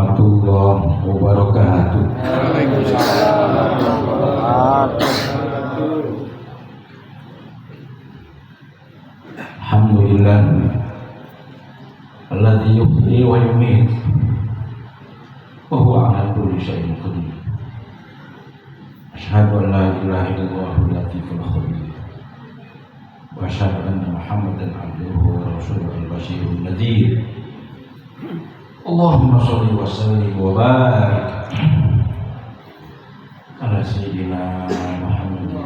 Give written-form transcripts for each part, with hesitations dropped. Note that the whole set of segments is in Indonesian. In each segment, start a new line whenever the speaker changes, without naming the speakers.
warahmatullahi wabarakatuh.
Waalaikumsalam warahmatullahi wabarakatuh.
Alhamdulillah alladzi yuhyi wa yumiit wa huwa ala kulli syai'in qadir. Asyhadu an la ilaha illallahul latiful khabir wa asyhadu anna Muhammadan abduhu wa rasuluhu al-basyirun nadhir. Allahumma shalli wa sallim wa barik ala sayyidina Muhammadin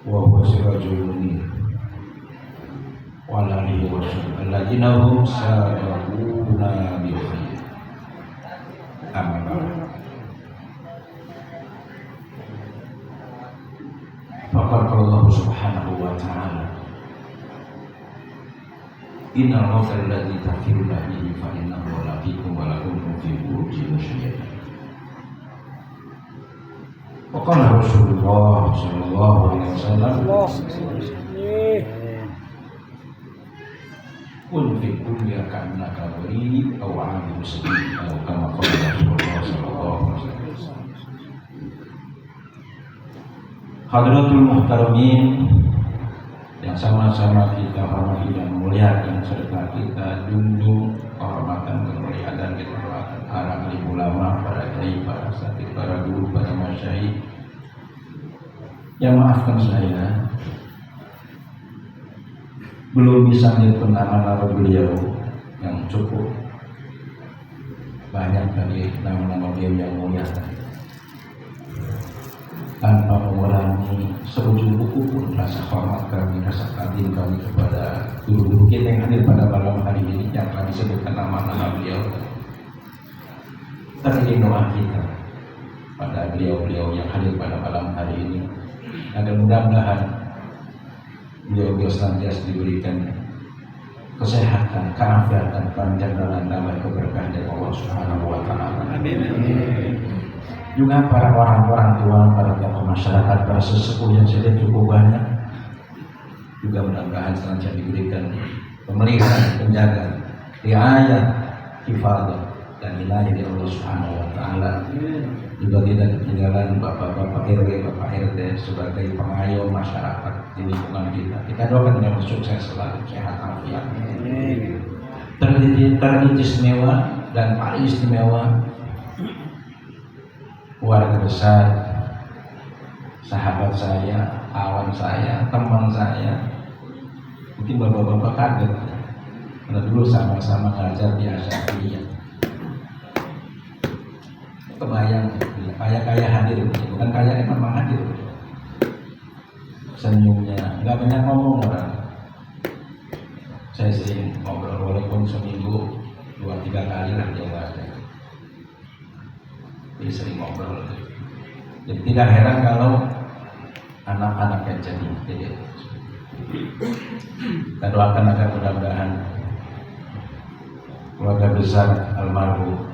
wa huwa sirajul munir wa ala alihi wa sahbihi alladziina hum sabiquna bil khair. Amma ba'd. Faqala Allah subhanahu wa ta'ala, innal mautal ladzi tafiruna bihi fa innahu laqikum wa lakum fi burujin musyayyad. Wa qala Rasulullah sallallahu alaihi wasallam, kun fi kulli ka'annaka gharib aw 'abid sabil aw kama qala Rasulullah sallallahu alaihi wasallam. Hadratul muhtaramin yang sama-sama kita hormati dan muliakan, serta kita junjung kehormatan, kemuliaan dan kehormatan para alim ulama, para kiai, para asatidz, para guru, para masyayikh. Yang maafkan saya belum bisa menyebut nama-nama beliau yang cukup banyak dari nama-nama beliau yang mulia, tanpa mengurangi seujung buku pun rasa hormat kami, rasa kagum kami kepada guru-guru kita yang hadir pada malam hari ini yang telah disebutkan nama-nama beliau. Terima doa kita pada beliau-beliau yang hadir pada malam hari ini, agar mudah-mudahan beliau senantiasa diberikan kesehatan, keafiatan, panjang dan damai, keberkahan dari Allah Subhanahu wa Ta'ala. Amin. Juga para orang tua, para tokoh masyarakat, para sesepuh yang sudah cukup banyak, juga mudah-mudahan senantiasa diberikan pemeliharaan, penjagaan, riayah, hifadah dan inayah dari Allah Subhanahu wa Ta'ala. Juga tidak ketinggalan Bapak-bapak RW, Bapak RT sebagai pengayom masyarakat di lingkungan kita. Kita doakan yang sukses selalu, sehat afiat. Teristimewa dan paling istimewa keluarga besar, sahabat saya, kawan saya, teman saya. Mungkin bapak-bapak kaget karena dulu sama-sama ngajar di Asyafiyah. Kebayang, kaya hadir, bukan kaya memang hadir. Senyumnya, nggak banyak ngomong orang. Saya sering ngobrol, walaupun seminggu 2-3 kali lah dia nggak ada. Jadi sering ngobrol. Jadi tidak heran kalau anak-anak yang jadi. Kita doakan agar mudah-mudahan keluarga besar almarhum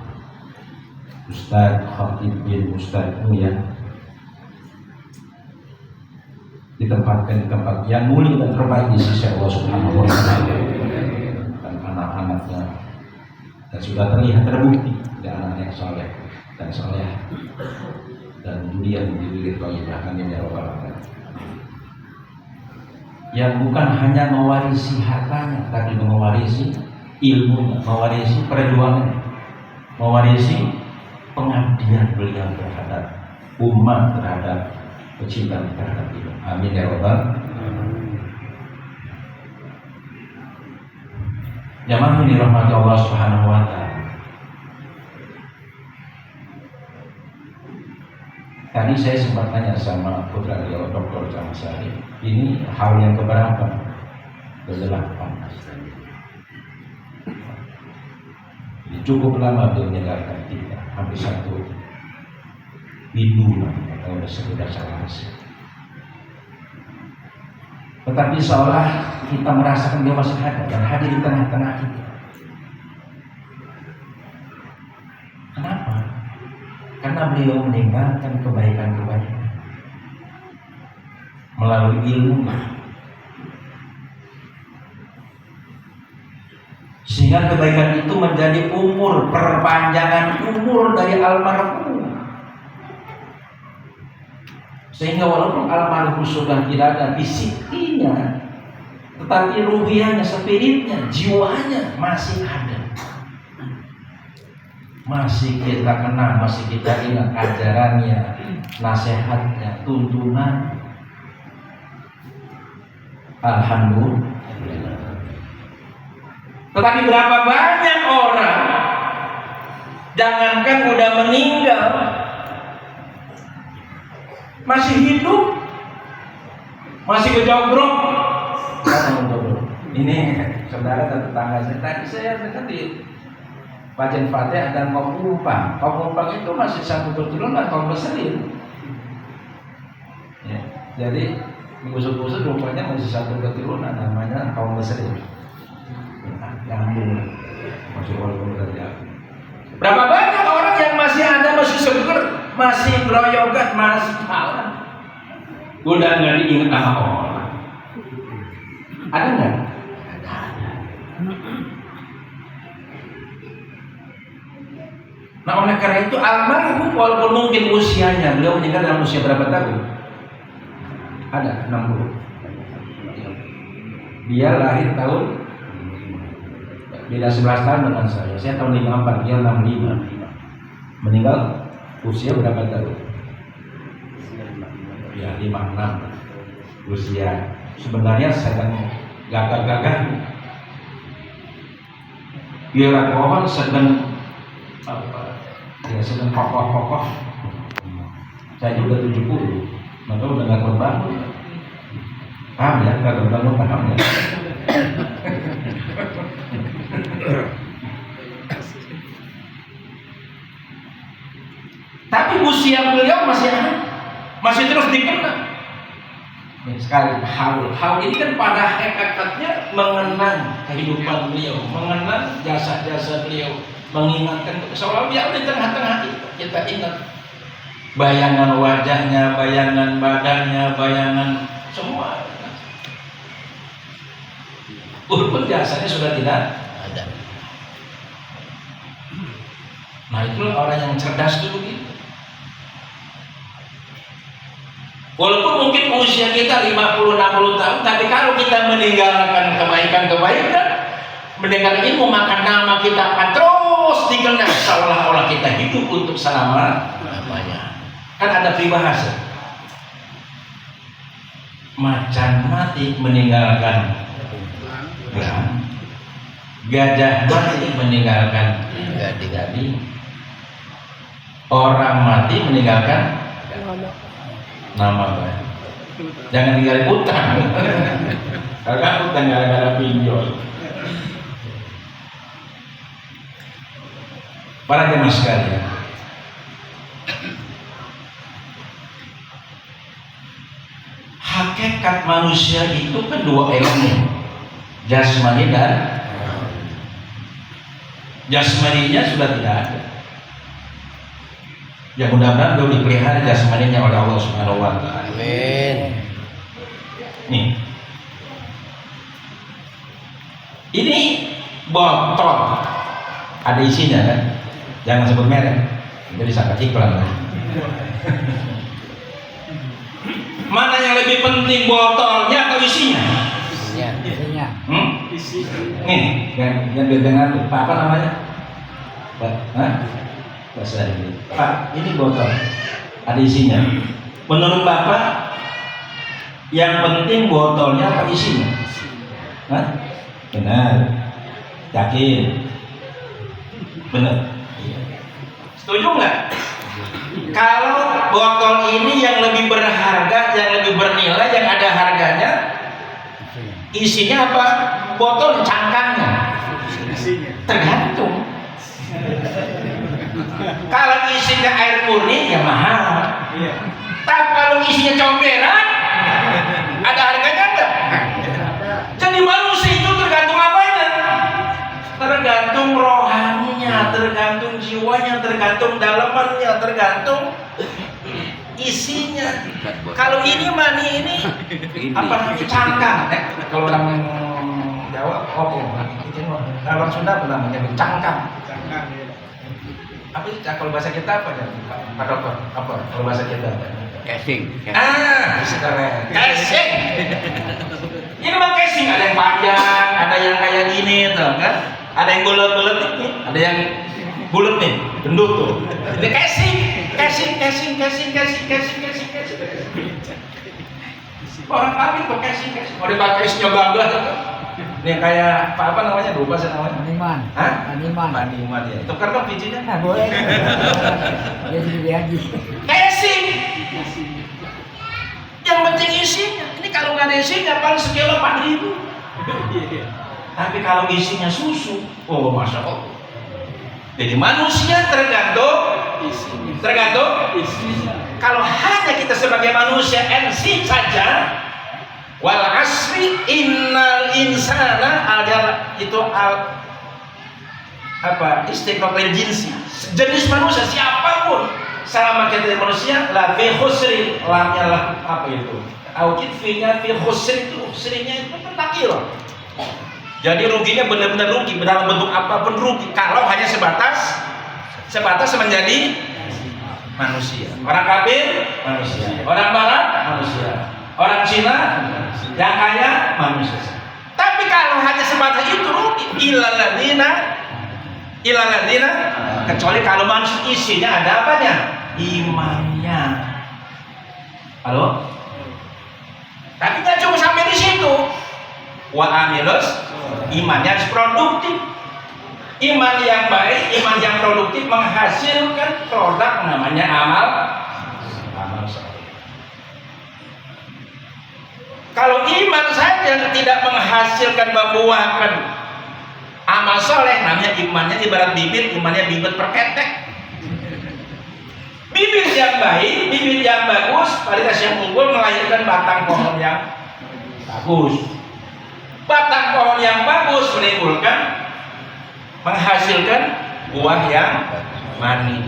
Ustaz Khatib bin Ustaz Muya ditempatkan di tempat yang mulia dan terbaik di sisi Allah Subhanahu wa Ta'ala, dan anak-anaknya, dan sudah terlihat terbukti dia anak yang soleh dan soleh dan dunia diri thayyibah. Amin ya rabbal alamin. Yang bukan hanya mewarisi hartanya, tapi mewarisi ilmunya, mewarisi perjuangannya, mewarisi pengabdian beliau terhadap umat, terhadap kecintaan terhadap ilmu. Amin ya rabbal alamin. Jamaah yang dirahmati Allah Subhanahu wa Ta'ala. Tadi saya sempat tanya sama putra beliau, Dr. Jamasari, ini hal yang keberapa? Ke-8. Cukup lama beliau meninggalkan kita, hampir 1 minggu lah, kalau sudah salah. Tetapi seolah kita merasakan dia masih ada dan hadir di tengah-tengah kita. Kenapa? Karena beliau meninggalkan kebaikan-kebaikan melalui ilmu. Sehingga kebaikan itu menjadi umur, perpanjangan umur dari almarhum. Sehingga walaupun almarhum sudah tidak ada fisiknya, tetapi ruhianya, spiritnya, jiwanya masih ada. Masih kita kenal, masih kita ingat ajarannya, nasihatnya, tuntunan. Alhamdulillah. Tetapi berapa banyak orang, jangankan udah meninggal, masih hidup, masih kejogrok. Ini saudara dan tetangga saya tadi, saya dekati Pajen Fatih dan kaum Umpang. Kaum Umpang itu masih satu keturunan kaum Beserin. Ya, jadi busuk-busuk rupanya masih satu keturunan, namanya kaum Beserin. Nyambung, masih walaupun kerja. Berapa banyak orang yang masih ada, masih seger, masih groyogan, masih kalah. Udah nggak diingat sama orang. Ada nggak? Nah, oleh karena itu almarhum walaupun mungkin usianya, beliau meninggal dalam usia berapa tahun? Ada 60. Dia lahir tahun, beda 11 tahun dengan saya. Saya tahun 54, dia 65. Meninggal usia berapa tahun? Ya 56. Usia sebenarnya sedang gagah-gagah. Dia pohon sedang apa? Ya sedang kokoh-kokoh. Saya juga 70, maka udah nggak kuat bangun. Paham ya? Nggak kuat bangun, paham ya? Tapi usia beliau masih terus dikenang. Sekali haul ini kan pada hakikatnya mengenang kehidupan beliau, mengenang jasa-jasa beliau, mengingatkan seolah dia di tengah-tengah kita ingat bayangan wajahnya, bayangan badannya, bayangan semua. Walaupun jasanya sudah tidak ada. Nah itulah orang yang cerdas dulu gitu. Walaupun mungkin usia kita 50-60 tahun, tapi kalau kita meninggalkan kebaikan-kebaikan, meninggalkan ilmu, maka nama kita akan terus dikenang seolah-olah kita hidup untuk selama-lamanya. Kan ada peribahasa, macan mati meninggalkan gajah mati meninggalkan gading, orang mati meninggalkan nama. Jangan tinggal utang. Karena utang gara-gara pinjol. Para jemaah sekalian, hakikat manusia itu kan dua elemen, jasmani dan jasmaninya sudah tidak ada. Ya mudah-mudahan beliau dipelihara jasmaninya oleh Allah Subhanahu wa Ta'ala. Amin. Nih, ini botol ada isinya kan? Jangan sebut merek, jadi sangat iklan lah. Mana yang lebih penting, botolnya atau isinya? Isinya. Nih, yang dengan apa namanya? Bahasa ini. Pak, ini botol ada isinya. Menurut Bapak, yang penting botolnya apa isinya? Benar. Yakin? Benar. Setuju nggak? Kalau botol ini yang lebih berharga, yang lebih bernilai, yang ada harganya, isinya apa? Botol cangkangnya. Tergantung. Kalau isinya air murni ya mahal. Tapi kalau isinya comberan, ada harganya enggak? Jadi manusia itu tergantung apanya? Tergantung rohaninya, tergantung jiwanya, tergantung dalamannya, tergantung isinya. Kalau ini mani ini apa namanya cangkang? Kalau orang Jawa Kalau Sunda apa namanya? Cangkang. Apa sih kalau bahasa kita apa ya? Pak Dokter, apa kalau bahasa kita?
Casing.
Sekarang casing. Ini mah casing, ada yang panjang, ada yang kayak gini tuh kan? Ada yang bulat-bulat nih, ada yang bulat nih, gendut tuh. Ini casing. Orang kawin kok casing. Mau dipakai isinya gagah tuh. Ini kayak apa namanya? Lupa saya namanya.
Animan.
Hah?
Animan.
Animan ya. Tukar dong bijinya.
Nah, boleh. Dia sendiri aja.
Casing. Yang penting isinya. Ini kalau nggak ada isinya paling sekilo 4.000. Tapi kalau isinya susu, oh masya Allah. Jadi manusia tergantung isinya. Kalau hanya kita sebagai manusia MC saja, wal asri innal insana istiqlal jinsi, jenis manusia siapapun selama kita manusia la fi khusri, lamnya lah apa itu aukit fi-nya fi khusri, itu khusrinya itu takil. Jadi ruginya benar-benar rugi dalam bentuk apapun rugi kalau hanya sebatas menjadi manusia. Orang kafir manusia, orang barat manusia, orang Cina yang kaya manusia. Tapi kalau hanya sebatas itu rugi. Ilaladina kecuali kalau manusia isinya ada apanya? Imannya. Halo? Tapi nggak cuma sampai di situ. Wa amilus, imannya harus produktif. Iman yang baik, iman yang produktif menghasilkan produk namanya amal soleh. Kalau iman saja tidak menghasilkan, membuahkan amal soleh, namanya imannya ibarat bibit, imannya bibit perketek. Bibit yang baik, bibit yang bagus, varietas yang unggul melahirkan batang pohon yang bagus. Batang pohon yang bagus menghasilkan buah yang manis.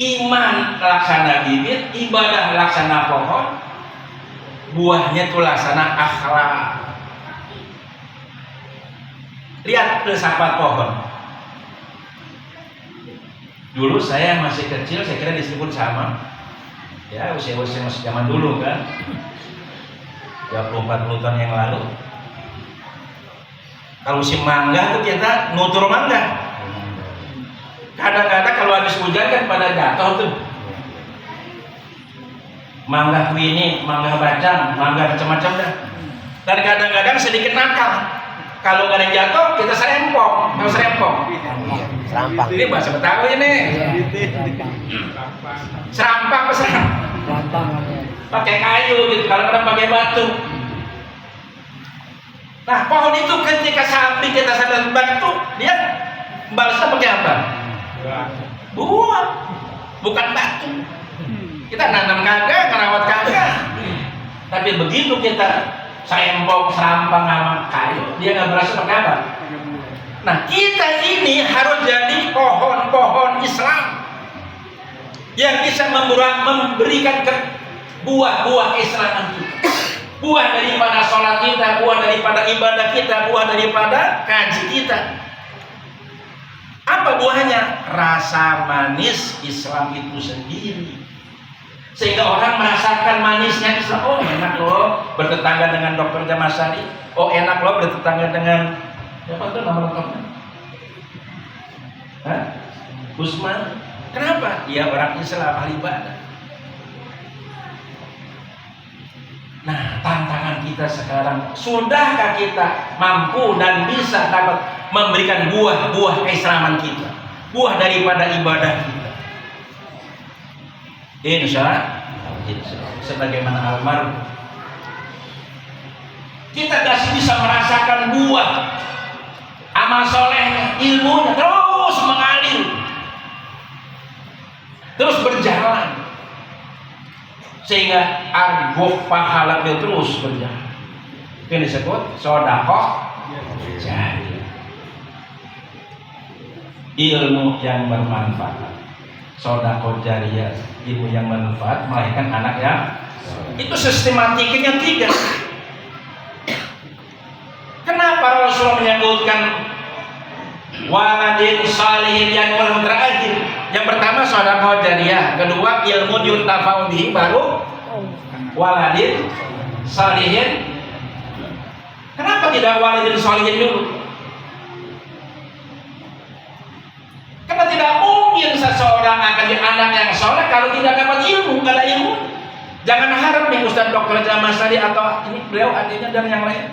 Iman laksana bibit, ibadah laksana pohon, buahnya itu laksana akhlak. Lihat filsafat pohon. Dulu saya masih kecil, saya kira disebut sama. Ya, usia-usia masih zaman dulu kan. 30-40 tahun yang lalu. Kalau si mangga tuh kita nutur mangga. Kadang-kadang kalau habis hujan kan pada jatuh tuh. Mangga kuini, mangga bacang, mangga macam-macam dah. Dan kadang-kadang sedikit nakal. Kalau nggak ada yang jatuh, kita serempong. Tahu serempong?
Serampang.
Ini bahasa Betawi ini. Serampang apa
Serampang.
Pakai kayu gitu, kalau kadang pakai batu. Nah, pohon itu ketika sapi kita sadar batu, dia balasnya pakai apa? Buah, bukan batu. Kita nanam kagak, ngerawat kagak. Tapi begitu kita serempong, serampang sama kayu, dia nggak berasa pakai apa? Nah, kita ini harus jadi pohon-pohon Islam yang bisa memberikan buah-buah keislaman kita. Buah daripada sholat kita, buah daripada ibadah kita, buah daripada kaji kita. Apa buahnya? Rasa manis Islam itu sendiri. Sehingga orang merasakan manisnya Islam. Oh enak loh bertetangga dengan Dr. Jamasari. Oh enak loh bertetangga dengan siapa tuh nama lengkapnya? Usman. Kenapa? Dia orang Islam, ahli ibadah. Nah, tantangan kita sekarang, sudahkah kita mampu dan bisa dapat memberikan buah-buah keislaman kita, buah daripada ibadah kita? Insya Allah, sebagaimana almarhum, kita masih bisa merasakan buah amal solehnya, ilmunya terus mengalir, terus berjalan. Sehingga argoh pahala dia terus berjalan. Ini disebut sodakoh jariah. Ilmu yang bermanfaat. Sodakoh jariah, ilmu yang bermanfaat melahirkan anak yang itu sistematikanya 3. Kenapa disebutkan waladin salihin yang terakhir. Yang pertama sedekah jariyah, kedua ilmu yuntafa'u bihi, baru waladin salihin. Kenapa tidak waladin salihin dulu? Karena tidak mungkin seseorang akan jadi anak yang soleh kalau tidak dapat ilmu, nggak ada ilmu. Jangan harap nih Ustaz Dr. Jamal Sari atau ini beliau adiknya dan yang lain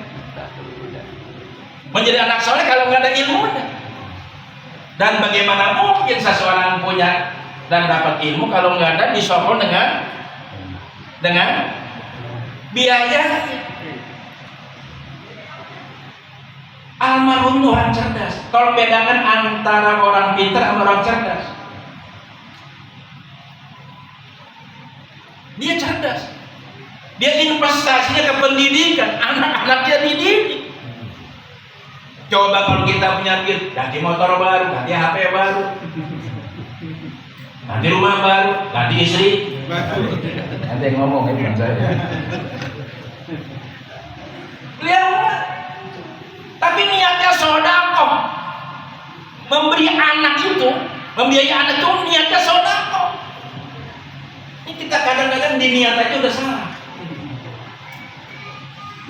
menjadi anak soleh kalau nggak ada ilmunya. Dan bagaimana mungkin seseorang punya dan dapat ilmu kalau nggak ada disokong dengan biaya. Almarhum Tuhan cerdas. Tolong bedakan antara orang pintar sama orang cerdas. Dia cerdas. Dia investasinya ke pendidikan, anak-anak dia dididik. Coba kalau kita punya duit, ganti motor baru, ganti HP baru, ganti rumah baru, ganti istri. Nanti yang ngomong ya bukan saya. Beliau, tapi niatnya sedekah. Memberi anak itu, membiayai anak itu niatnya sedekah. Ini kita kadang-kadang di niat aja udah salah.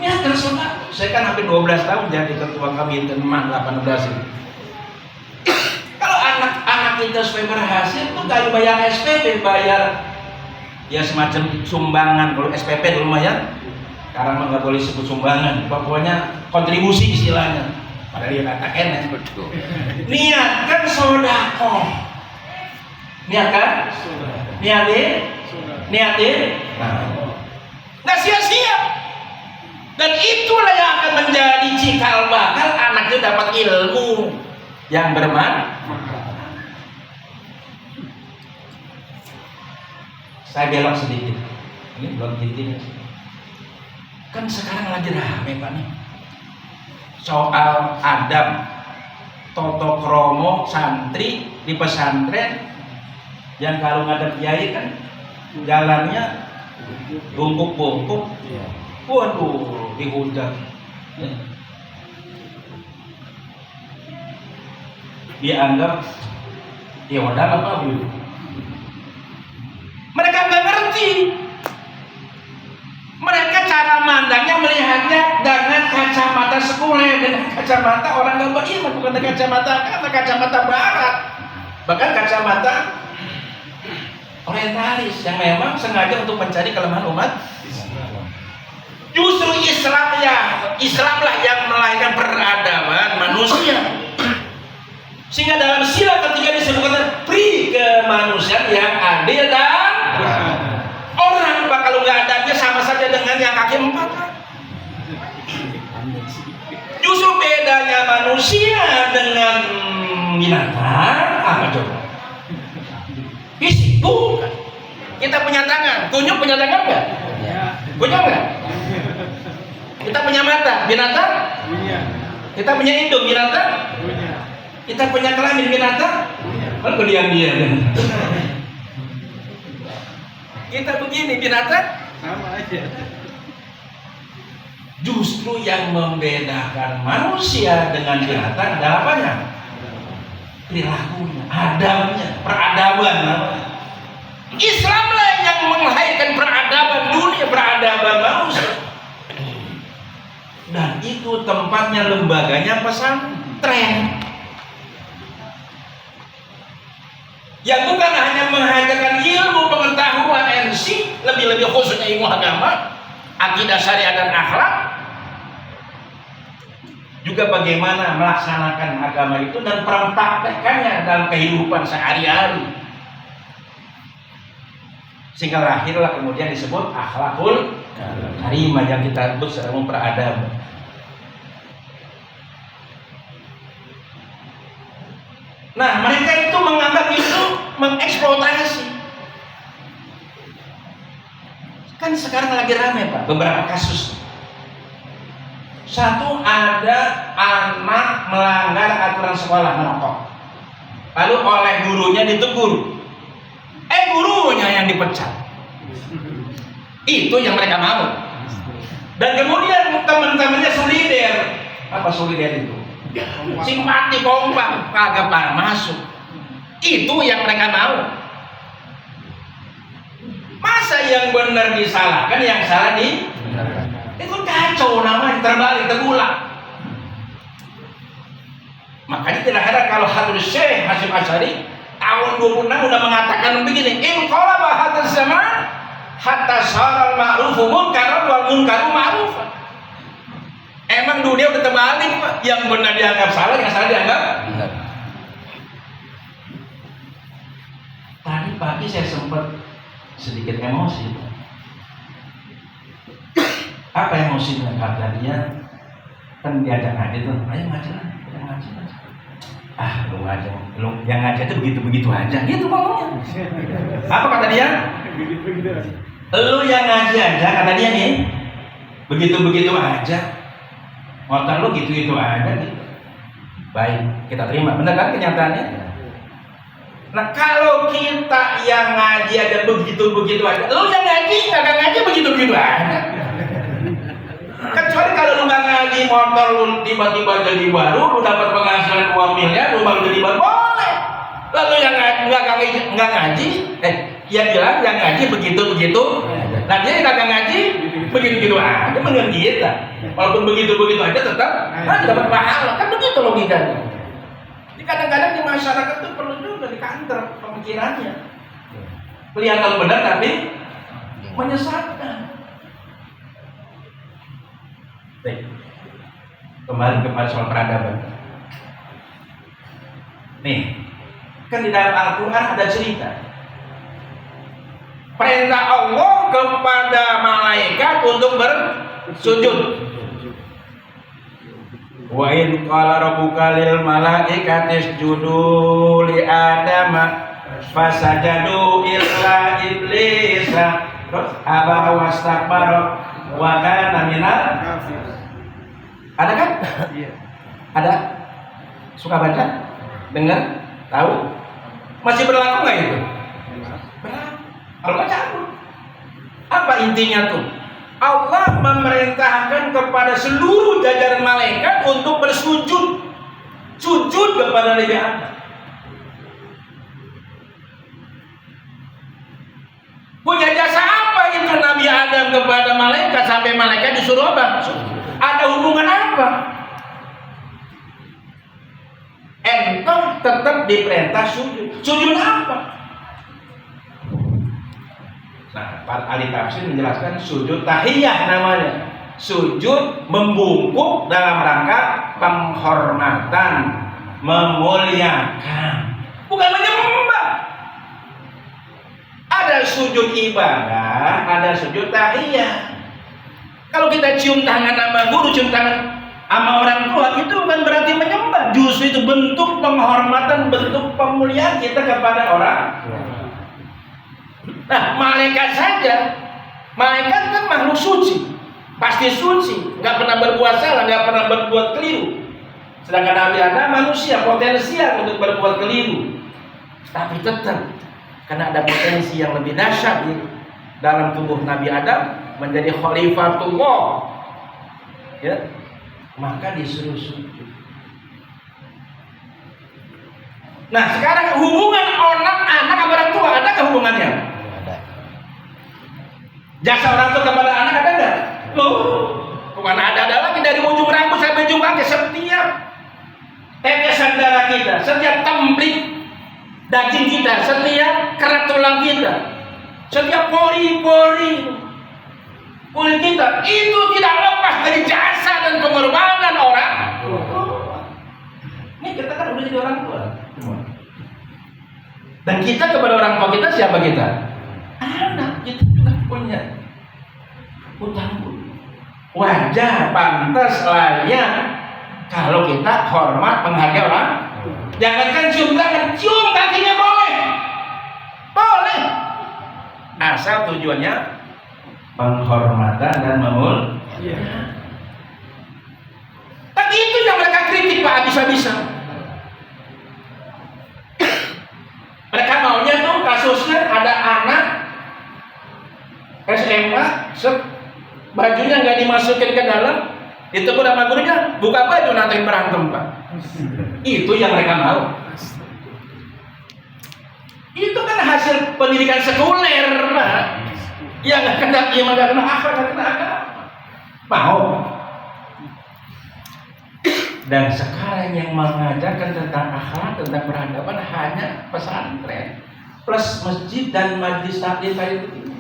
Niatnya sedekah. Saya kan hampir 12 tahun jadi ketua kami teman 18 ini. Kalau anak-anak kita supaya berhasil tuh kayak bayar SPP, bayar ya semacam sumbangan. Kalau SPP dulu lumayan. Sekarang mah nggak boleh sebut sumbangan, pokoknya kontribusi istilahnya. Padahal dia katakan ya. Niat kan sedekah. Niat kan? Niatin. Nggak sia-sia. Dan itulah yang akan menjadi cikal bakal anak itu dapat ilmu yang bermanfaat. Saya belok sedikit. Ini belum titik. Kan sekarang lagi rame Pak nih. Soal adab, toto kromo santri di pesantren yang kalau ngadep kiai kan jalannya bungkuk-bungkuk. Waduh, dihujat. Dianggap ya wadah apa dulu. Mereka nggak ngerti. Mereka cara mandangnya melihatnya dengan kacamata sekuler, dengan kacamata orang yang beriman, bukan dengan kacamata barat, bahkan kacamata orientalis yang memang sengaja untuk mencari kelemahan umat. Justru Islamlah yang melahirkan peradaban manusia. Sehingga dalam sila ketiga disebutkan pri kemanusiaan yang adil dan orang bakal nggak adanya sama saja dengan yang kaki empat. Justru bedanya manusia dengan binatang apa coba? Fisik bukan. Kita punya tangan, kunyuk punya tangan nggak? Kunyuk nggak? Kita punya mata, binatang? Kita punya hidung, binatang? Kita punya kelamin, binatang? Kan diam-diam. Kita begini, binatang? Sama aja. Justru yang membedakan manusia dengan binatang adalah apanya? Perilakunya, adabnya, peradaban. Islamlah yang melahirkan peradaban dunia, peradaban manusia. Dan itu tempatnya, lembaganya pesantren. Yang bukan hanya menghadirkan ilmu pengetahuan NC, lebih-lebih khususnya ilmu agama, akidah syariat dan akhlak, juga bagaimana melaksanakan agama itu dan mempraktekkannya dalam kehidupan sehari-hari. Sehingga lahirlah kemudian disebut akhlakul karimah yang kita sebut secara umum peradaban. Nah, mereka itu menganggap itu mengeksploitasi. Kan sekarang lagi ramai Pak, beberapa kasus. Satu, ada anak melanggar aturan sekolah merokok, lalu oleh gurunya ditegur, gurunya yang dipecat. Itu yang mereka mau. Dan kemudian teman-temannya solider. Apa solider itu? simpati kompak, kagak pada masuk. Itu yang mereka mau. Masa yang benar disalahkan, yang salah di? Itu kacau namanya, terbalik, tergulak. Makanya tidak heran kalau Habib Syekh Hasyim Asy'ari tahun 26 udah mengatakan begini, in qalaba hadzal zaman hatta saral ma'rufu munkaran wal munkaru ma'rufan. Emang dunia udah terbalik, Pak. Yang benar dianggap salah, yang salah dianggap benar. Tadi pagi saya sempat sedikit emosi. Apa emosinya? Kata dia, kan diajak ngaji tuh, ayo ngaji lah, ngaji. Lu ngaji, lu yang ngaji itu begitu-begitu aja, gitu ngomongnya. Apa kata dia? Lu yang ngaji aja, kata dia nih, begitu-begitu aja. Motor lu gitu-gitu aja gitu. Baik, kita terima. Benar kan kenyataannya? Nah, kalau kita yang ngaji aja begitu-begitu aja, lu yang ngaji kagak ngaji begitu-begitu aja. Kecuali kalau lu nggak ngaji, motor lu tiba-tiba jadi baru, lu dapat penghasilan 2 miliar, lu baru jadi baru, boleh. Lalu yang nggak ngaji, yang bilang yang ngaji begitu-begitu. Nah dia yang nggak ngaji begitu-begitu aja, mengerti kita. Walaupun begitu-begitu aja tetap dapat pahala, kan begitu logikanya. Jadi kadang-kadang di masyarakat itu perlu juga dikantor pemikirannya. Kelihatan benar tapi menyesatkan. Baik, kembali kepada soal peradaban. Nih, kan di dalam Al-Quran ada cerita perintah Allah kepada malaikat untuk bersujud. Wa in qala rabbuka lil malaikati isjudu li adama fasajadu illa iblisa aba wastakbara wa kana minal. Ada kan? Iya. Ada? Suka baca? Dengar? Tahu? Masih berlaku nggak itu? Berlaku. Kalau baca apa intinya tuh? Allah memerintahkan kepada seluruh jajaran malaikat untuk bersujud, sujud kepada Nabi Adam. Punya jasa apa itu Nabi Adam kepada malaikat sampai malaikat disuruh apa? Ada hubungan apa? Entah tetap diperintah sujud. Sujud apa? Nah, para ahli tafsir menjelaskan sujud tahiyah namanya. Sujud membungkuk dalam rangka penghormatan, memuliakan, bukan menyembah. Ada sujud ibadah, ada sujud tahiyah. Kalau kita cium tangan sama guru, cium tangan sama orang tua, itu bukan berarti menyembah. Justru itu bentuk penghormatan, bentuk pemuliaan kita kepada orang. Nah, malaikat saja, malaikat kan makhluk suci, pasti suci, nggak pernah berbuat salah, nggak pernah berbuat keliru. Sedangkan Nabi Adam manusia, potensial untuk berbuat keliru, tapi tetap karena ada potensi yang lebih dahsyat di dalam tubuh Nabi Adam menjadi khalifatullah, ya, maka disuruh sujud. Nah, sekarang hubungan anak sama orang tua, adakah hubungannya? Ada. Jasa orang tua kepada anak ada nggak? Bukan ada lagi, dari ujung rambut sampai ujung kaki, setiap tetesan darah kita, setiap templik daging kita, setiap kerat tulang kita, setiap pori-pori kulit kita, itu tidak lepas dari jasa dan pengorbanan orang. Ini kita kan udah jadi orang tua. Dan kita kepada orang tua kita siapa kita? Anak. Kita juga punya utang budi. Wajar, pantas, layak kalau kita hormat, menghargai orang. Jangankan cium tangan, cium kakinya boleh. Boleh. Asal tujuannya penghormatan dan memuliakan. Tapi itu yang mereka kritik Pak habis-habisan. Mereka maunya tuh kasusnya ada anak SMA, bajunya nggak dimasukin ke dalam, Ditegur sama gurunya, buka baju nanti berantem Pak. Itu yang mereka mau. Itu kan hasil pendidikan sekuler Pak. Yang nggak kena iman, nggak kena akhlak, nggak kena agama. Mau. Dan sekarang yang mengajarkan tentang akhlak, tentang peradaban hanya pesantren plus masjid dan majelis taklim itu.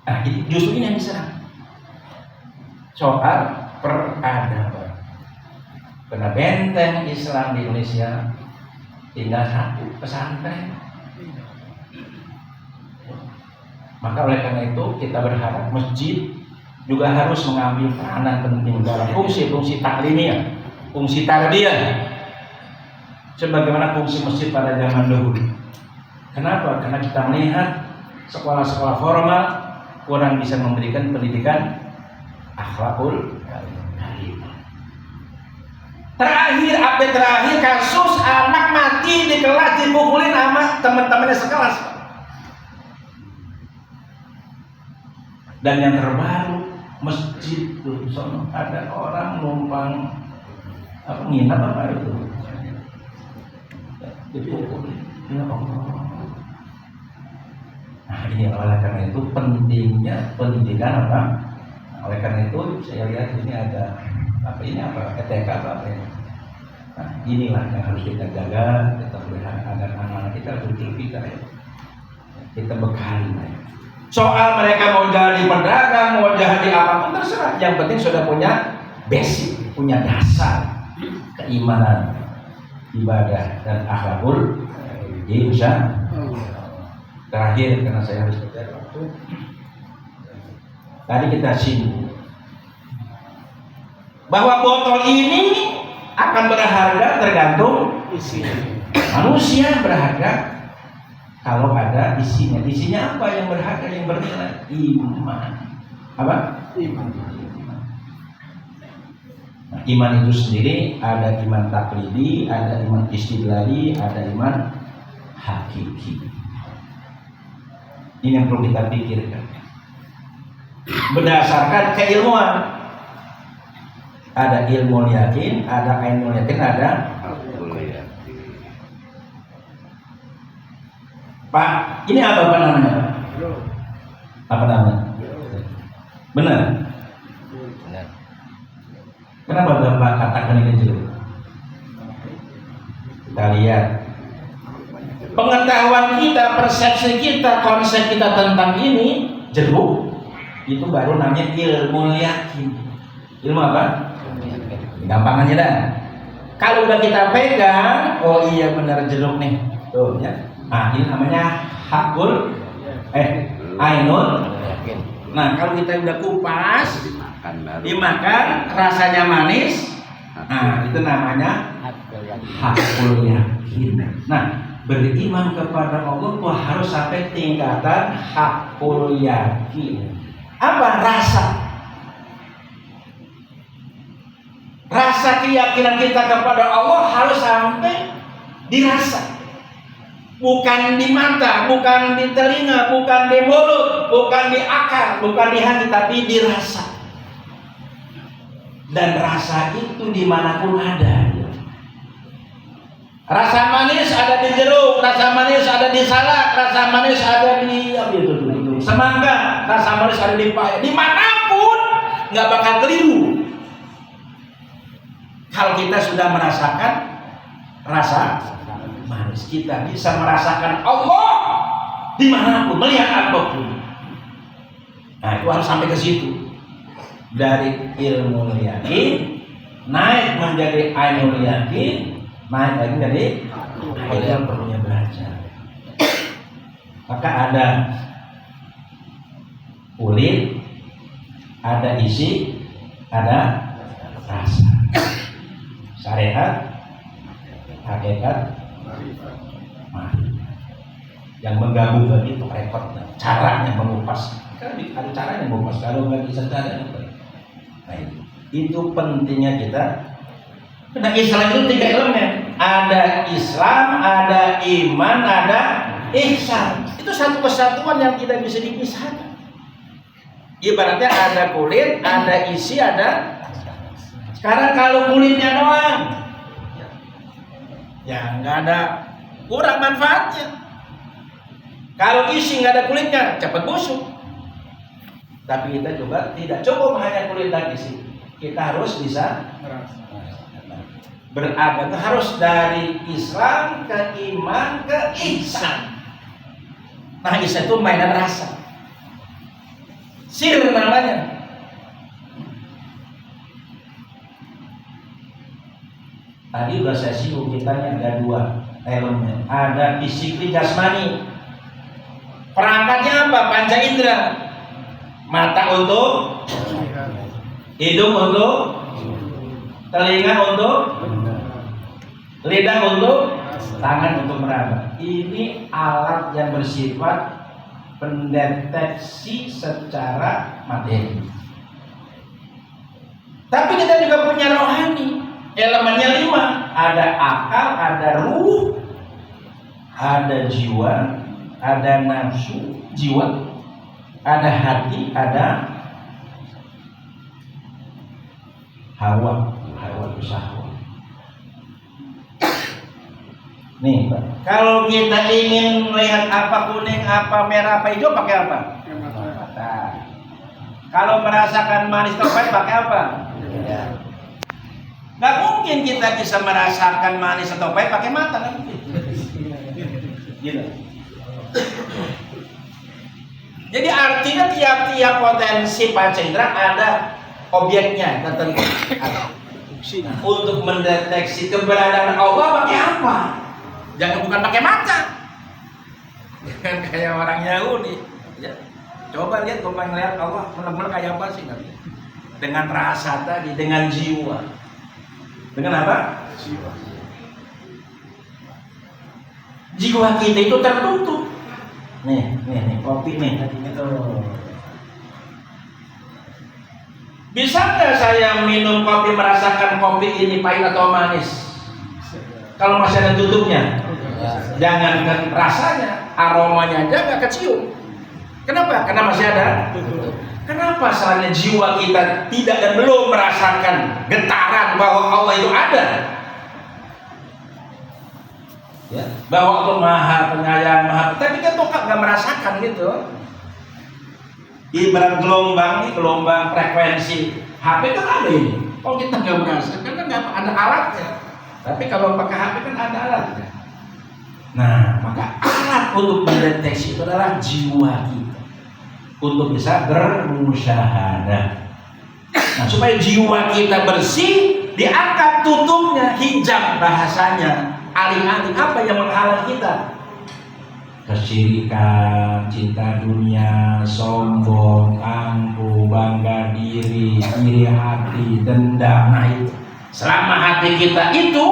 Nah, justru ini yang diserang soal peradaban. Karena benteng Islam di Indonesia tinggal satu, pesantren. Maka oleh karena itu kita berharap masjid juga harus mengambil peranan penting dalam fungsi-fungsi taklimiyah, fungsi tarbiyah, sebagaimana fungsi masjid pada zaman dahulu. Kenapa? Karena kita melihat sekolah-sekolah formal kurang bisa memberikan pendidikan akhlakul karimah. Terakhir, update terakhir, kasus anak mati di kelas dipukulin sama teman-temannya sekelas. Dan yang terbaru, masjid tuh, sono ada orang numpang apa nginap apa itu, dipukulin. Ya Allah. Nah, ini oleh karena itu pentingnya pendidikan apa? Oleh karena itu saya lihat ini ada apa ini apa ETK apa ini. Nah, inilah yang harus kita jaga, kita pelihara agar anak-anak kita betul kita ya. Kita bekali ya. Soal mereka mau jadi pedagang, mau jadi apapun terserah. Yang penting sudah punya basic, punya dasar keimanan, ibadah dan akhlakul. Insya terakhir karena saya harus kerja waktu. Tadi kita singgung bahwa botol ini akan berharga tergantung isinya. Manusia berharga kalau ada isinya. Isinya apa yang berharga, yang bernilai? Iman. Apa? Iman. Nah, iman itu sendiri ada iman taklidi, ada iman istidlali, ada iman hakiki. Ini yang perlu kita pikirkan. Berdasarkan keilmuan. Ada ilmu yakin, ada ainul yakin, ada Pak, ini apa namanya Pak? Apa namanya? Benar?
Benar.
Kenapa Bapak katakan ini jeruk? Kita lihat pengetahuan kita, persepsi kita, konsep kita tentang ini jeruk itu baru namanya ilmu yakin. Ilmu apa? Gampang aja dah. Kalau udah kita pegang, oh iya benar jeruk nih, tuh ya. Nah ini namanya hakul, ainul. Nah kalau kita udah kupas, dimakan, rasanya manis, nah itu namanya hakul yakin. Nah beriman kepada Allah tuh harus sampai tingkatan hakul yakin. Apa rasa? Rasa keyakinan kita kepada Allah harus sampai dirasa. Bukan di mata, bukan di telinga, bukan di mulut, bukan di akal, bukan di hati, tapi dirasa. Dan rasa itu dimanapun ada. Rasa manis ada di jeruk, rasa manis ada di salak, rasa manis ada di semangka, rasa manis ada di paya. Dimanapun nggak bakal keliru. Kalau kita sudah merasakan rasa manis, kita bisa merasakan Allah dimanapun, melihat apapun. Nah itu harus sampai ke situ. Dari ilmu yakin naik menjadi ainul yakin, naik lagi jadi itu yang perlunya belajar. Maka ada kulit, ada isi, ada rasa. Syariat, hakikat, yang menggabung lagi itu repotnya. Caranya mengupas, kan ada caranya mengupas. Kalau nggak bisa caranya, nah itu pentingnya kita. Karena Islam itu 3 elemen. Ada Islam, ada iman, ada ihsan. Itu satu kesatuan yang tidak bisa dipisahkan. Ibaratnya ada kulit, ada isi, ada. Sekarang kalau kulitnya doang, ya nggak ada, kurang manfaatnya. Kalau isi nggak ada kulitnya, cepat busuk. Tapi kita coba tidak cukup hanya kulit dan isi. Kita harus bisa beragama, harus dari Islam ke iman ke ihsan. Nah, ihsan itu mainan rasa. Sir namanya. Tadi udah saya singgung, kitanya ada dua elemen. Ada fisik jasmani. Perangkatnya apa? Panca indera. Mata untuk, hidung untuk, telinga untuk, lidah untuk, tangan untuk meraba. Ini alat yang bersifat pendeteksi secara materi. Tapi kita juga punya rohani. Elemennya 5. Ada akal, ada ruh, ada jiwa, ada nafsu, jiwa, ada hati, ada hawa, hawa itu syahwat. Nih, Pak. Kalau kita ingin melihat apa kuning, apa merah, apa hijau, pakai apa? Mata. Kalau merasakan manis atau pahit, pakai apa?
Ya.
Nggak mungkin kita bisa merasakan manis atau pahit pakai mata, nggak mungkin. Gitu. Jadi artinya tiap-tiap potensi panca indera ada objeknya tertentu. Untuk mendeteksi keberadaan Allah pakai apa? Jangan bukan pakai mata. Jangan kayak orang Yahudi. Ya. Coba lihat, coba ngeliat Allah benar-benar kayak apa sih nanti? Dengan rasa tadi, dengan jiwa. Dengan apa? Jiwa. Jiwa kita itu tertutup. Nih, kopi nih. Bisa nggak saya minum kopi merasakan kopi ini pahit atau manis? Kalau masih ada tutupnya, jangankan rasanya, aromanya aja nggak kecium. Kenapa? Karena masih ada. Kenapa soalnya jiwa kita tidak dan belum merasakan getaran bahwa Allah itu ada? Ya, bahwa Allah Maha Penyayang, Maha. Tapi kita kok nggak merasakan gitu. Ibarat gelombang nih, gelombang frekuensi HP kan ada ini. Kok kita nggak merasakan? Kan nggak ada alatnya. Tapi kalau pakai HP kan ada alatnya. Nah, maka alat untuk mendeteksi itu adalah jiwa kita untuk bisa bermusyahadah. Nah, supaya jiwa kita bersih, diangkat tutupnya, hijab bahasanya. Alih-alih apa yang menghalang kita? Kesyirikan, cinta dunia, sombong, angkuh, bangga diri, iri hati, dendam. Nah itu. Selama hati kita itu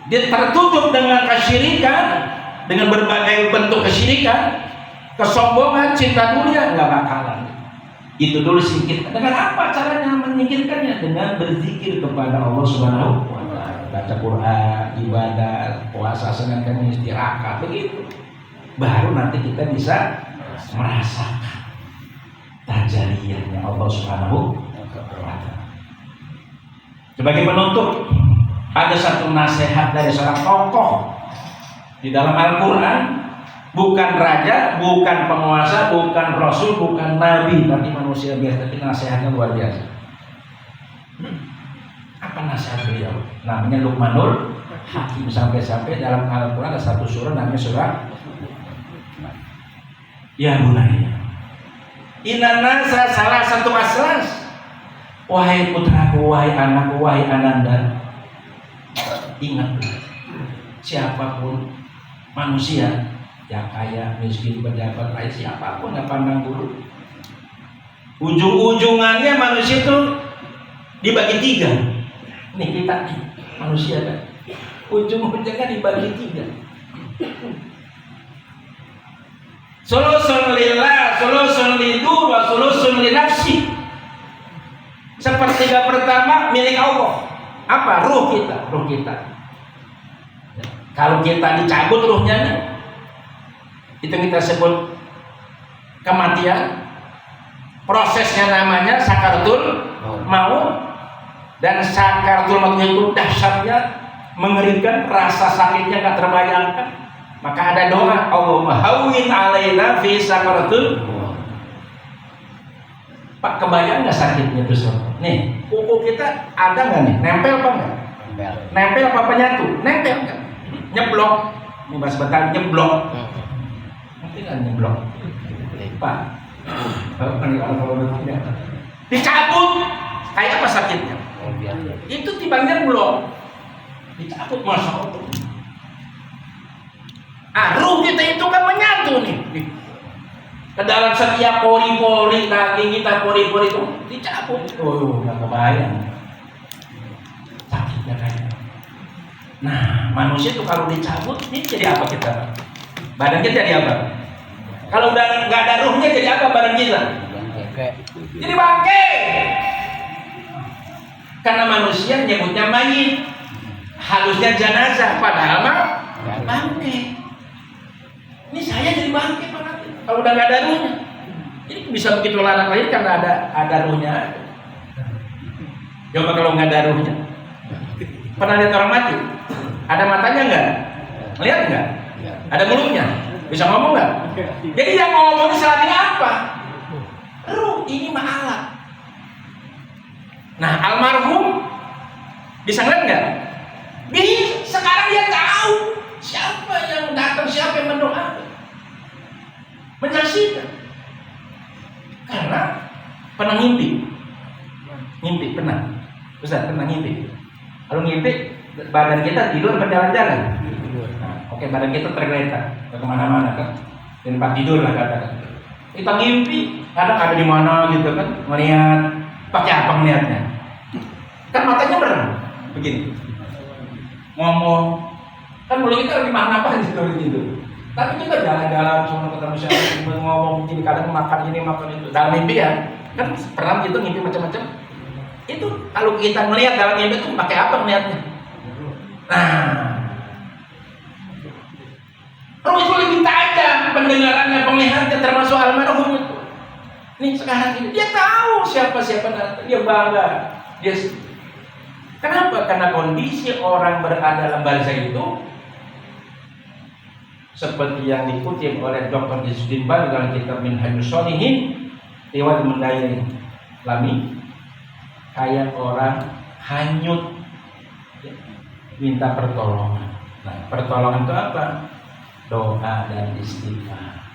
dia tertutup dengan kesyirikan, dengan berbagai bentuk kesyirikan, kesombongan, cinta dunia, nggak bakalan. Itu dulu singkirkan. Dengan apa caranya menyingkirkannya? Dengan berzikir kepada Allah Subhanahu wa Ta'ala, baca Quran, ibadah, puasa, Senin Kamis, tirakat, begitu. Baru nanti kita bisa merasakan tajaliyahnya Allah Subhanahu wa Ta'ala. Sebagai penutup, ada satu nasihat dari seorang tokoh di dalam Al-Quran. Bukan raja, bukan penguasa, bukan rasul, bukan nabi, tapi manusia biasa. Tapi nasihatnya luar biasa. Apa nasihat beliau? Namanya Luqmanul Hakim. Sampai-sampai dalam Al-Quran ada satu surah namanya surah Ya Bunayya, Inna nasa salah satu asras. Wahai putraku, wahai anakku, wahai ananda, ingatlah, siapapun manusia, ya kaya, miskin, pejabat, lain siapapun, nggak pandang bulu. Ujung-ujungannya manusia itu dibagi 3. Nih kita manusia kan, ujung-ujungnya dibagi 3. Sulusun lillah, sulusun lidur, wa sulusun linafsi. Sepertiga pertama milik Allah. Apa? Ruh kita, ruh kita. Kalau kita dicabut ruhnya nih, itu kita sebut kematian. prosesnya namanya sakaratul maut. Dan sakaratul maut itu dahsyatnya, mengerikan, rasa sakitnya gak terbayangkan. Maka ada doa, Allahumma hawwin alaina fi sakaratul maut. Pak, kebayang gak sakitnya tuh sob? Nih, kuku kita ada gak nih? Nempel apa enggak? Nempel apa penyatu? Nempel kan? Nyeblok. Ini bahasa Betawi, nyeblok. Nanti kan nyeblok. Pak, kalau dicabut, kayak apa sakitnya? Itu tibanya nyeblok. Dicabut, Masya Allah. Ruh kita itu kan menyatu nih. Ke dalam setiap pori-pori daging kita, pori-pori itu dicabut. Oh, nggak kebayang. Sakitnya kayak. Nah, manusia itu kalau dicabut, ini jadi apa kita? Badan kita jadi apa? Kalau udah nggak ada ruhnya, jadi apa badan kita? Jadi bangke. Karena manusia nyebutnya mayit, halusnya jenazah, padahal mah bangke. Ini saya jadi bangke Pak. Kalau udah nggak ada ruhnya, ini bisa begitu anak lahir karena ada ruhnya. Coba kalau nggak ada ruhnya, pernah lihat orang mati? Ada matanya nggak? Lihat nggak? Ada mulutnya? Bisa ngomong nggak? Jadi yang ngomong selanjutnya apa? Ruh, ini mah alat. Nah, almarhum bisa ngeliat nggak? Sekarang dia tahu siapa yang datang, siapa yang mendoakan, menyaksikan. Karena pernah ngimpi pernah. Ustaz pernah ngimpi. Kalau ngimpi, badan kita tidur berjalan-jalan. Nah, oke, badan kita tergeletak ke kemana-mana kan, di tempat tidur lah katakan. Kita ngimpi, kadang ada di mana gitu kan, melihat, pakai apa melihatnya? Kan matanya merem, begini, ngomong, kan mulut kita lagi makan apa gitu. Tapi kita jalan-jalan, cuma ketemu siapa, ngomong begini, kadang makan ini, makan itu. Dalam mimpi ya, kan pernah gitu ngimpi macam-macam. Itu kalau kita melihat dalam mimpi itu pakai apa melihatnya? Nah, roh itu lebih tajam pendengarannya, penglihatannya, termasuk almarhum itu. Nih sekarang ini dia tahu siapa-siapa datang, dia bangga. Kenapa? Karena kondisi orang berada dalam barzah itu seperti yang dikutip oleh Dr. Jisuddin Bal dalam kitab Minhajus Sholihin, lewat mendayai lami, kayak orang hanyut minta pertolongan. Nah, pertolongan itu apa? Doa dan istighfar.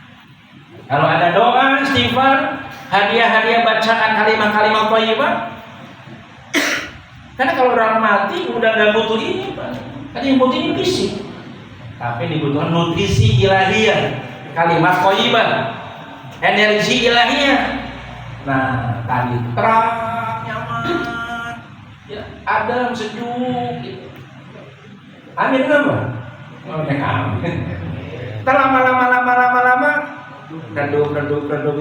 Kalau ada doa, istighfar, hadiah-hadiah bacaan kalimat-kalimat thayyibah. Karena kalau orang mati udah nggak butuh ini, Pak. Kan yang butuh ini fisik. Tapi dibutuhkan nutrisi ilahiyah, kalimat thayyibah, energi ilahiyah. Nah, tadi terang, nyaman, ya, adem, sejuk. Gitu. Amin apa? Oh, ya amin. Ntar lama-lama redup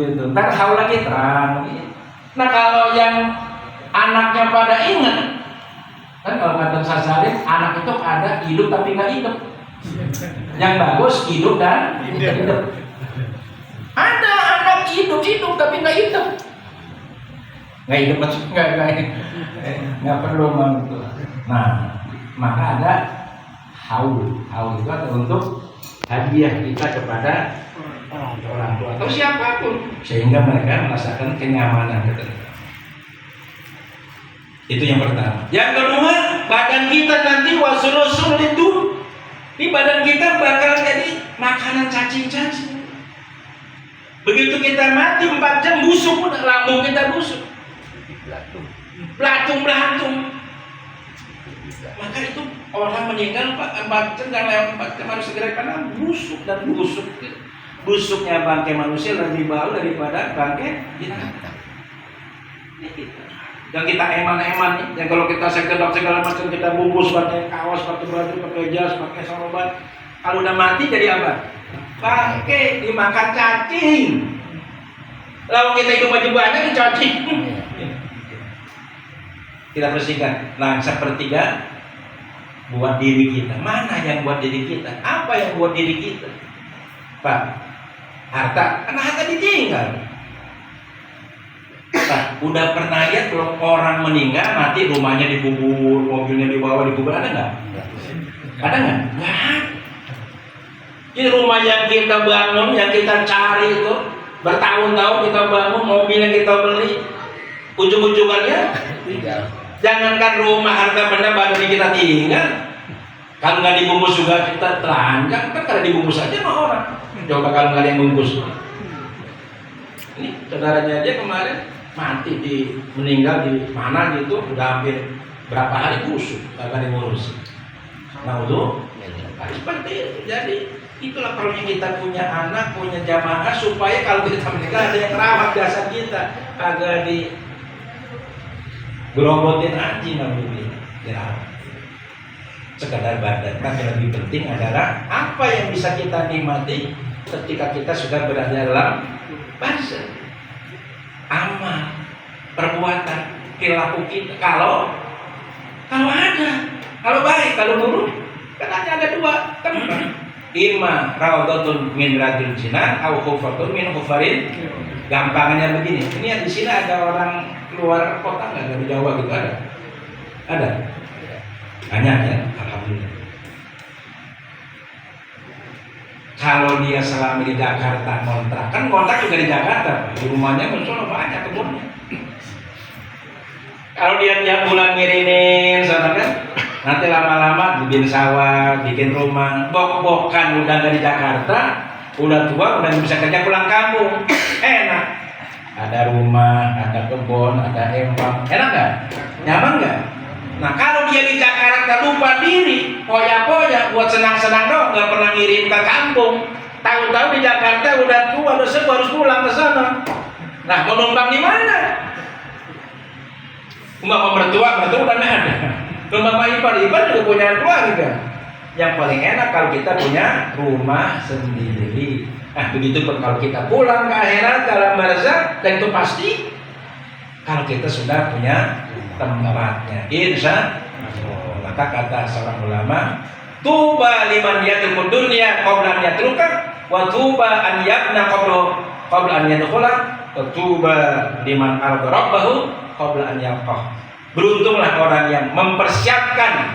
gitu. Ntar haul lagi terang. Nah, kalau yang anaknya pada ingat, kan kalau kata Sasari, anak itu ada hidup tapi nggak hidup. Yang bagus hidup dan hidup. Ada anak hidup tapi nggak hidup. Nggak hidup nggak perlu gitu. Nah, maka ada haul itu ada untuk hadiah kita kepada orang tua atau siapapun sehingga mereka merasakan kenyamanan ketika. Itu yang pertama. Yang kedua, badan kita nanti wasulusul itu di badan kita bakal jadi makanan cacing-cacing. Begitu kita mati 4 jam busuk, udah lambung kita busuk. Belatung. Maka itu orang meninggal 4 jam dan lewat 4 jam harus segera karena busuk dan busuk. Busuknya bangkai manusia lebih bau daripada bangkai binatang. Yang kita eman-eman nih, yang kalau kita sekedap segala macam kita bungkus pakai kaos, pakai baju, pakai jas, pakai soroban. Kalau udah mati jadi apa? Pakai dimakan cacing. Lalu kita hidup baju banyak dicacing. Kita bersihkan. Nah, sepertiga buat diri kita. Mana yang buat diri kita? Apa yang buat diri kita? Pak, harta. Karena harta ditinggal. Nah, udah pernah lihat belum orang meninggal mati rumahnya dikubur, mobilnya dibawa dikubur, ada nggak? Ada nggak? Nggak ada. Ini rumah yang kita bangun, yang kita cari itu bertahun-tahun kita bangun, mobil yang kita beli, ujung-ujungannya jangankan rumah harta benda baru kita tinggal. Kalau nggak dibungkus juga kita telanjang, kan karena dibungkus aja sama orang. Coba kalau nggak ada yang bungkus. Ini saudaranya dia kemarin mati meninggal di mana gitu, udah hampir berapa hari busuk, kagak diurus. Nah itu seperti itu. Jadi itulah perlunya kita punya anak, punya jamaah supaya kalau kita meninggal ada yang rawat jasad kita, kagak di gerobotin anjing namanya dirawat. Sekadar badan. Tapi yang lebih penting adalah apa yang bisa kita nikmati ketika kita sudah berada dalam barzah. Amal, perbuatan, perilaku kita. Kalau ada, kalau baik, kalau buruk, kan hanya ada dua tempat. Imma raudhatun min radil jinan, au khufatun min khufarin. Gampangnya begini. Ini di sini ada orang keluar kota nggak dari Jawa gitu ada? Ada. Banyak ya, alhamdulillah. Kalau dia selama di Jakarta kontrak, kan kontrak juga di Jakarta, di rumahnya muncul banyak kebunnya. Kalau dia tiap bulan ngirimin, sana kan, nanti lama-lama bikin sawah, bikin rumah, bok-bokan udah dari Jakarta, udah tua, udah bisa kerja pulang kampung, enak. Ada rumah, ada kebun, ada empang, enak nggak? Nyaman nggak? Nah kalau dia di Jakarta lupa diri, poya-poya buat senang-senang dong, nggak pernah ngirim ke kampung. Tahu-tahu di Jakarta udah tua, udah sepuh, harus pulang ke sana. Nah mau numpang di mana? Mau mertua udah nggak ada. Numpang ipar juga punya keluarga. Yang paling enak kalau kita punya rumah sendiri. Nah begitu pun kalau kita pulang ke akhirat dalam barzah, dan itu pasti kalau kita sudah punya tempatnya, insya Allah. Maka kata seorang ulama, tuba liman yatrukud dunya qabla an yatruka, wa tuba an yabna qabla an yadkhula, wa tuba liman arda rabbahu qabla an yalqah. Beruntunglah orang yang mempersiapkan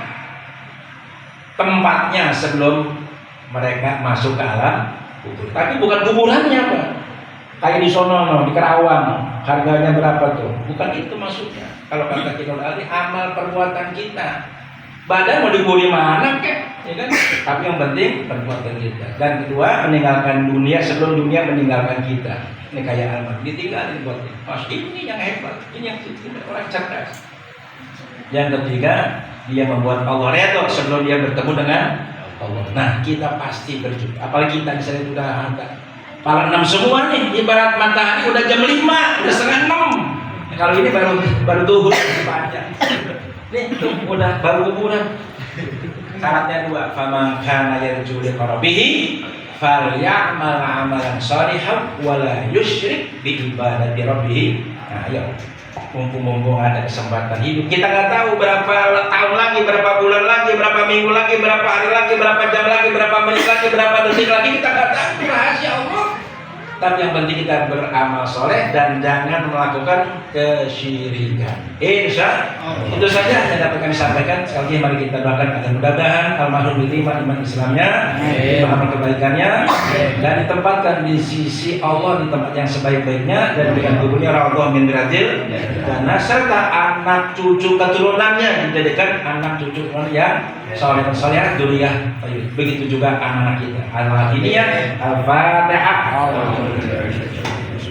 tempatnya sebelum mereka masuk ke alam kubur. Tapi bukan kuburannya, Pak. Kayak di sono, di Kerawang, harganya berapa tuh? Bukan itu maksudnya. Kalau kata Kinul Ali, amal perbuatan kita. Badan mau dikubur mana kek? Ya kan? Tapi yang penting perbuatan kita. Dan kedua, meninggalkan dunia sebelum dunia meninggalkan kita. Ini kayak Alman, ditinggalin buat ini yang hebat, ini yang orang cerdas. Yang ketiga, dia membuat Allah redha sebelum dia bertemu dengan Allah. Nah, kita pasti berjuang. Apalagi kita misalnya sudah ada Pala 6 semua nih, ibarat matahari udah jam 5, udah setengah 6. Kalau ini baru tuhur panjang. Nih tuh udah baru kuburan. Syaratnya 2, faman kana yarju liqa rabbih falyamal amalan shalihan wala yusyrik bi ibadati rabbih. Nah, ayo. Mumpung ada kesempatan hidup, kita nggak tahu berapa tahun lagi, berapa bulan lagi, berapa minggu lagi, berapa hari lagi, berapa jam lagi, berapa menit lagi, berapa detik lagi, kita nggak tahu, rahasia Allah. Tapi yang penting kita beramal soleh dan jangan melakukan kesyirikan. Insya Allah. Itu saja yang dapat kami sampaikan. Sekali lagi mari kita doakan agar mudah-mudahan almarhum diterima iman Islamnya, dipahami kebaikannya, dan ditempatkan di sisi Allah di tempat yang sebaik-baiknya, dan dengan kuburnya raudhah min riyadil jannah, serta anak cucu keturunannya dijadikan anak cucu yang soleh dzurriyyah. Begitu juga anak-anak kita. Al-Fatihah.